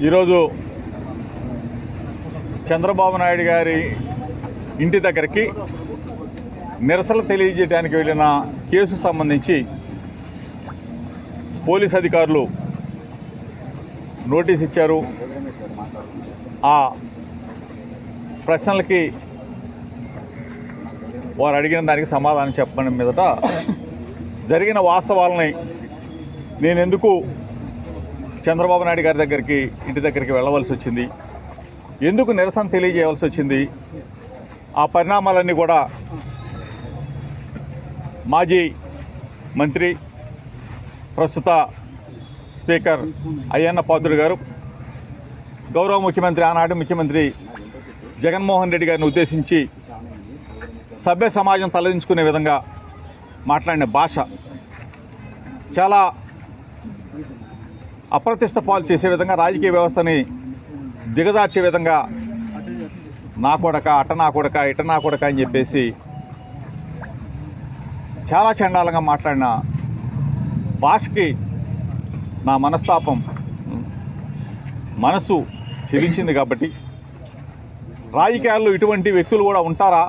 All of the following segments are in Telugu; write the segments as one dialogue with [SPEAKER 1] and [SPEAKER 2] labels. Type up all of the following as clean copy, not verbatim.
[SPEAKER 1] ఈరోజు చంద్రబాబు నాయుడు గారి ఇంటి దగ్గరికి నిరసన తెలియజేయడానికి వెళ్ళిన కేసు సంబంధించి పోలీస్ అధికారులు నోటీస్ ఇచ్చారు. ఆ ప్రశ్నలకి వారు అడిగిన దానికి సమాధానం చెప్పడం మీదట జరిగిన వాస్తవాలని నేను ఎందుకు చంద్రబాబు నాయుడు గారి దగ్గరికి ఇంటి దగ్గరికి వెళ్ళవలసి వచ్చింది, ఎందుకు నిరసన తెలియజేయవలసి వచ్చింది, ఆ పరిణామాలన్నీ కూడా మాజీ మంత్రి ప్రస్తుత స్పీకర్ అయ్యన్న పాత్రుడు గారు గౌరవ ముఖ్యమంత్రి ఆనాటి ముఖ్యమంత్రి జగన్మోహన్ రెడ్డి గారిని ఉద్దేశించి సభ్య సమాజం తలదించుకునే విధంగా మాట్లాడిన భాష చాలా అప్రతిష్ట పాలు చేసే విధంగా, రాజకీయ వ్యవస్థని దిగజార్చే విధంగా నా కొడక, అట్ట నా కొడక, ఇట నా కొడక అని చెప్పేసి చాలా చండాలంగా మాట్లాడిన భాషకి నా మనసు చెలించింది. కాబట్టి రాజకీయాల్లో ఇటువంటి వ్యక్తులు కూడా ఉంటారా?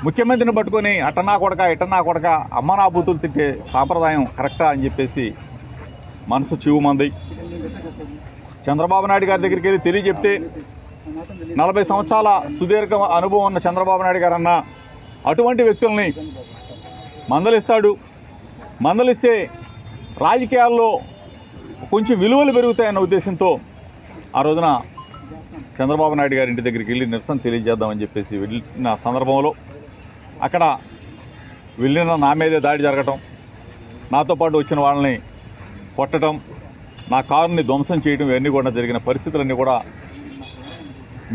[SPEAKER 1] ముఖ్యమంత్రిని పట్టుకొని అట్టనా కొడక, ఇట్టనా కొడక, అమ్మ నా బూతులు తిట్టే సాంప్రదాయం కరెక్టా అని చెప్పేసి మనసు చివుమంది. చంద్రబాబు నాయుడు గారి దగ్గరికి వెళ్ళి తెలియజెప్తే 40 సంవత్సరాల సుదీర్ఘ అనుభవం ఉన్న చంద్రబాబు నాయుడు గారు అన్న అటువంటి వ్యక్తుల్ని మందలిస్తే రాజకీయాల్లో కొంచెం విలువలు పెరుగుతాయన్న ఉద్దేశంతో ఆ రోజున చంద్రబాబు నాయుడు గారి ఇంటి దగ్గరికి వెళ్ళి నిరసన తెలియజేద్దామని చెప్పేసి వెళ్ళిన సందర్భంలో అక్కడ వెళ్ళిన నా మీదే దాడి జరగటం, నాతో పాటు వచ్చిన వాళ్ళని కొట్టడం, నా కారుని ధ్వంసం చేయడం, ఇవన్నీ కూడా జరిగిన పరిస్థితులన్నీ కూడా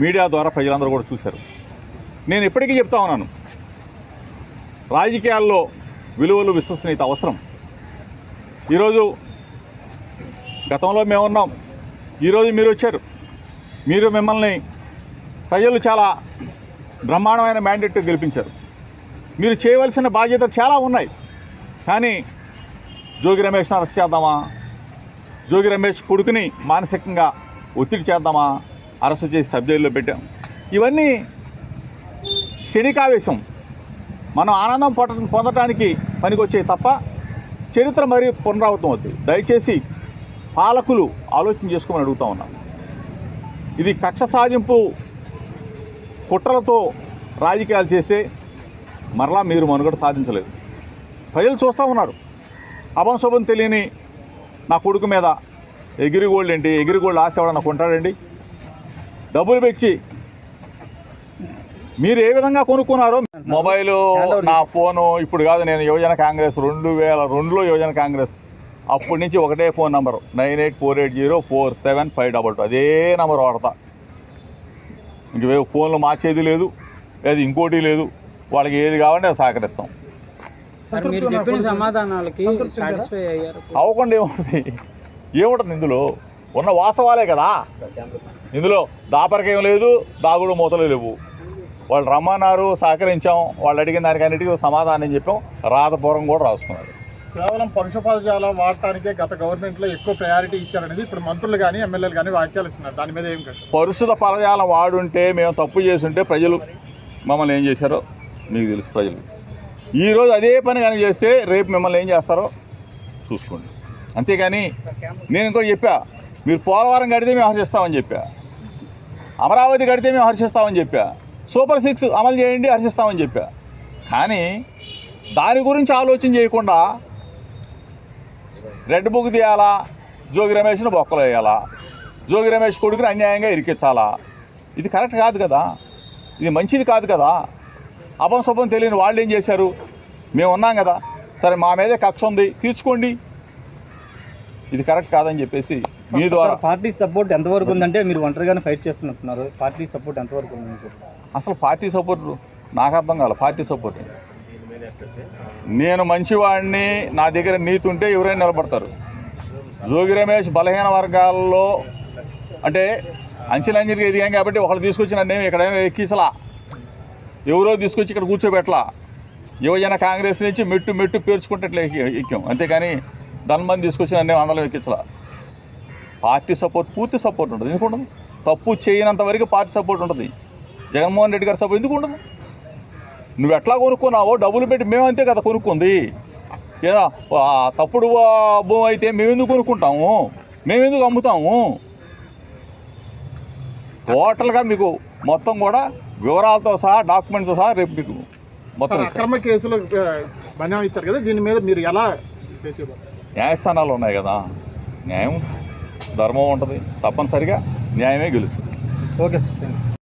[SPEAKER 1] మీడియా ద్వారా ప్రజలందరూ కూడా చూశారు. నేను ఇప్పటికీ చెప్తా ఉన్నాను, రాజకీయాల్లో విలువలు, విశ్వసనీయత అవసరం. ఈరోజు గతంలో మేమున్నాం, ఈరోజు మీరు వచ్చారు. మిమ్మల్ని ప్రజలు చాలా బ్రహ్మాండమైన మ్యాండేట్ గెలిపించారు. మీరు చేయవలసిన బాధ్యతలు చాలా ఉన్నాయి. కానీ జోగి రమేష్ని అరెస్ట్ చేద్దామా, జోగి రమేష్ కొడుకుని మానసికంగా ఒత్తిడి చేద్దామా, అరెస్ట్ చేసి సబ్జైల్లో పెట్టాం. ఇవన్నీ క్షణికావేశం, మనం ఆనందం పొందటానికి పనికొచ్చే తప్ప చరిత్ర మరీ పునరావృతం అవుతుంది. దయచేసి పాలకులు ఆలోచన చేసుకోమని అడుగుతూ ఉన్నాను. ఇది కక్ష సాధింపు కుట్రలతో రాజకీయాలు చేస్తే మరలా మీరు మనుగడ సాధించలేదు. ప్రజలు చూస్తూ ఉన్నారు. అభంశుభం తెలియని నా కొడుకు మీద ఎగిరిగోల్డ్ ఏంటి, ఎగిరిగోల్డ్ ఆశ ఎవడన్నా కొంటాడండి? డబ్బులు పెంచి మీరు ఏ విధంగా కొనుక్కున్నారో, మొబైలు, నా ఫోను, ఇప్పుడు కాదు, నేను యువజన కాంగ్రెస్ 2002లో యువజన కాంగ్రెస్, అప్పటి నుంచి ఒకటే ఫోన్ నంబరు 9848047522, అదే నెంబర్ వాడతా. ఇంక ఫోన్లు మార్చేది లేదు, అది ఇంకోటి లేదు. వాళ్ళకి ఏది కావాలంటే అది సహకరిస్తాం. అవ్వకుండా ఏముంటుంది ఇందులో? ఉన్న వాస్తవాలే కదా. ఇందులో దాపరికేం లేదు, దాగుడు మూతలు లేవు. వాళ్ళు రమ్మన్నారు, సహకరించాం, వాళ్ళు అడిగిన దానికి అన్నిటికీ సమాధానం చెప్పాం, రాతపూర్వం కూడా రాసుకున్నారు.
[SPEAKER 2] కేవలం పరుష పదజాలం వాడటానికే గత గవర్నమెంట్లో ఎక్కువ ప్రయారిటీ ఇచ్చారనేది ఇప్పుడు మంత్రులు కానీ ఎమ్మెల్యేలు కానీ వ్యాఖ్యలు ఇస్తున్నారు. దాని మీద ఏం కాదు.
[SPEAKER 1] పరుషుల పదజాలం వాడుంటే, మేము తప్పు చేస్తుంటే ప్రజలు మమ్మల్ని ఏం చేశారో మీకు తెలుసు. ప్రజలు ఈరోజు అదే పని కానీ చేస్తే రేపు మిమ్మల్ని ఏం చేస్తారో చూసుకోండి. అంతేగాని నేను ఇంకోటి చెప్పా, మీరు పోలవరం కడితే మేము హర్షిస్తామని చెప్పా, అమరావతి కడితే మేము హర్షిస్తామని చెప్పా, సూపర్ 6 అమలు చేయండి హర్షిస్తామని చెప్పా. కానీ దాని గురించి ఆలోచన చేయకుండా రెడ్ బుక్ తీయాలా, జోగి రమేష్ను బొక్కలు వేయాలా, జోగి రమేష్ కొడుకుని అన్యాయంగా ఇరికించాలా, ఇది కరెక్ట్ కాదు కదా, ఇది మంచిది కాదు కదా. అపంశుభం తెలియని వాళ్ళు ఏం చేశారు? మేము ఉన్నాం కదా, సరే మా మీదే కక్ష ఉంది, తీర్చుకోండి, ఇది కరెక్ట్ కాదని చెప్పేసి మీ ద్వారా.
[SPEAKER 3] పార్టీ సపోర్ట్ ఎంతవరకు ఉందంటే మీరు ఒంటరిగానే ఫైట్ చేస్తున్నట్టున్నారు, పార్టీ సపోర్ట్ ఎంతవరకు ఉంది?
[SPEAKER 1] అసలు పార్టీ సపోర్ట్ నాకు అర్థం కాదు. పార్టీ సపోర్ట్ నేను మంచివాడిని, నా దగ్గర నీతి ఉంటే ఎవరైనా నిలబడతారు. జోగి రమేష్ బలహీన వర్గాల్లో అంటే అంచెలంచెలుగా ఎదిగాం కాబట్టి ఒకళ్ళు తీసుకొచ్చి నన్ను ఇక్కడ ఎక్కించలా, ఎవరో తీసుకొచ్చి ఇక్కడ కూర్చోబెట్టలా. యువజన కాంగ్రెస్ నుంచి మెట్టు పేర్చుకుంటే ఎక్కాం, అంతేకాని ధన్మంది తీసుకొచ్చి నన్ను అందరం ఎక్కించలా. పార్టీ సపోర్ట్, పూర్తి సపోర్ట్ ఉంటుంది. ఎందుకు ఉండదు? తప్పు చేయనంత వరకు పార్టీ సపోర్ట్ ఉంటుంది. జగన్మోహన్ రెడ్డి గారి సపోర్ట్ ఎందుకు ఉండదు? నువ్వు ఎట్లా కొనుక్కున్నావో డబ్బులు పెట్టి మేమంతే కదా కొనుక్కుంది. ఏదా తప్పుడు భూమి అయితే మేమెందుకు కొనుక్కుంటాము, మేమెందుకు అమ్ముతాము? టోటల్గా మీకు మొత్తం కూడా వివరాలతో సహా డాక్యుమెంట్స్తో సహా రేపు మీకు మొత్తం
[SPEAKER 2] అక్రమ కేసులు బన్యాం ఇచ్చారు కదా, దీని మీద మీరు ఎలా చేసేవారు?
[SPEAKER 1] న్యాయస్థానాలు ఉన్నాయి కదా, న్యాయం ధర్మం ఉంటుంది, తప్పనిసరిగా న్యాయమే గెలుస్తుంది.
[SPEAKER 3] Okay sir, thank you.